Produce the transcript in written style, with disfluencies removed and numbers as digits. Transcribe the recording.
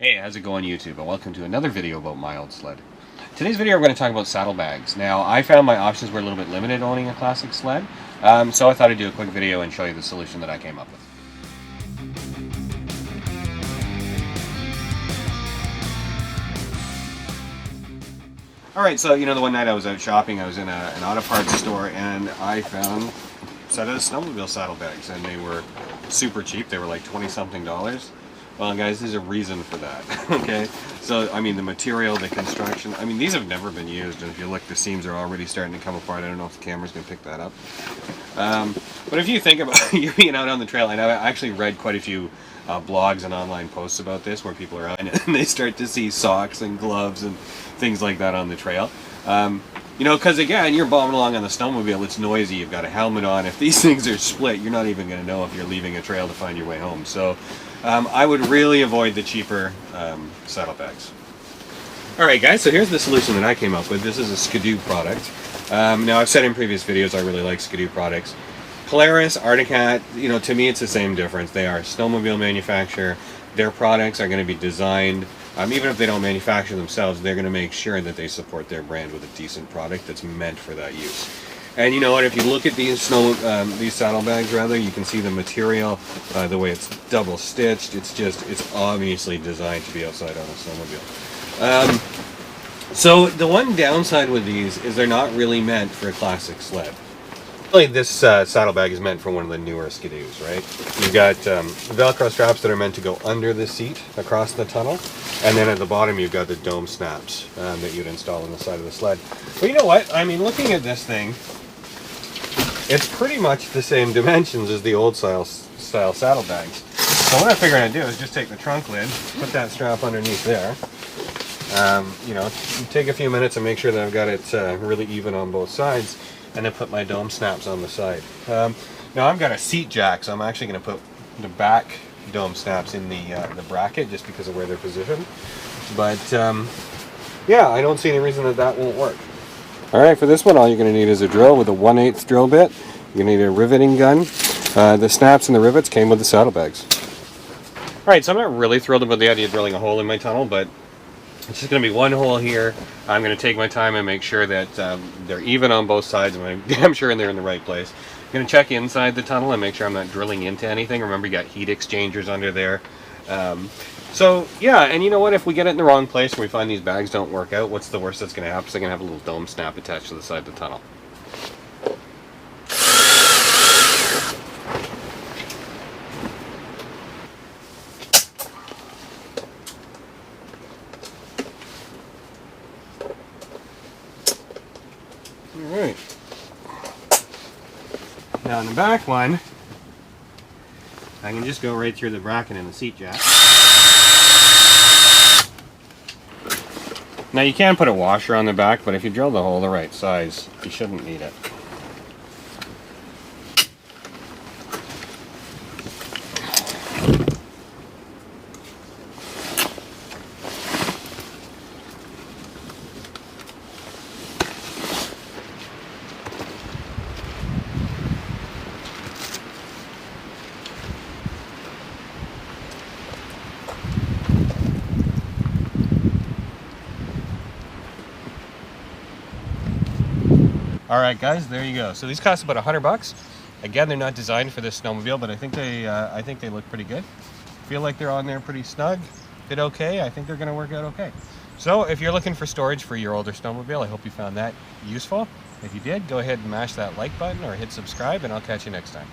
Hey, how's it going YouTube? And welcome to another video about my old sled. Today's video we're going to talk about saddlebags. Now, I found my options were a little bit limited owning a classic sled, so I thought I'd do a quick video and show you the solution that I came up with. Alright, so the one night I was out shopping, I was in an auto parts store and I found a set of Snowmobile saddlebags and they were super cheap. They were like 20-something dollars. Well, guys, there's a reason for that, okay? So, I mean, the material, the construction, I mean, these have never been used, and if you look, the seams are already starting to come apart. I don't know if the camera's going to pick that up. But if you think about you being out on the trail, and I've actually read quite a few blogs and online posts about this, where people are out and they start to see socks and gloves and things like that on the trail. Because again, you're bombing along on the snowmobile, it's noisy, you've got a helmet on. If these things are split, you're not even going to know if you're leaving a trail to find your way home. So I would really avoid the cheaper saddlebags. Alright guys, so here's the solution that I came up with. This is a Skidoo product. Now I've said in previous videos I really like Skidoo products. Polaris, Arctic Cat, to me it's the same difference. They are a snowmobile manufacturer. Their products are going to be designed, even if they don't manufacture themselves, they're going to make sure that they support their brand with a decent product that's meant for that use. And you know what, if you look at these saddlebags rather, you can see the material, the way it's double stitched, it's obviously designed to be outside on a snowmobile. So the one downside with these is they're not really meant for a classic sled. Really, this saddlebag is meant for one of the newer Skidoos, right? You've got Velcro straps that are meant to go under the seat across the tunnel, and then at the bottom you've got the dome snaps that you'd install on the side of the sled. But you know what? I mean, looking at this thing, it's pretty much the same dimensions as the old style saddlebags. So what I figured I'd do is just take the trunk lid, put that strap underneath there. Take a few minutes and make sure that I've got it really even on both sides, and then put my dome snaps on the side. Now I've got a seat jack, so I'm actually going to put the back dome snaps in the bracket just because of where they're positioned. But yeah, I don't see any reason that won't work. Alright, for this one all you're going to need is a drill with a 1/8 drill bit. You're going to need a riveting gun. The snaps and the rivets came with the saddlebags. Alright, so I'm not really thrilled about the idea of drilling a hole in my tunnel, but it's just going to be one hole here. I'm going to take my time and make sure that they're even on both sides. I'm damn sure they're in the right place. I'm going to check inside the tunnel and make sure I'm not drilling into anything. Remember, you got heat exchangers under there. So yeah, and you know what? If we get it in the wrong place and we find these bags don't work out, what's the worst that's going to happen? It's going to have a little dome snap attached to the side of the tunnel. Alright. Now on the back one, I can just go right through the bracket in the seat jack. Now you can put a washer on the back, but if you drill the hole the right size, you shouldn't need it. Alright guys, there you go. So these cost about $100. Again, they're not designed for this snowmobile, but I think they look pretty good. Feel like they're on there pretty snug. Fit okay. I think they're going to work out okay. So if you're looking for storage for your older snowmobile, I hope you found that useful. If you did, go ahead and mash that like button or hit subscribe, and I'll catch you next time.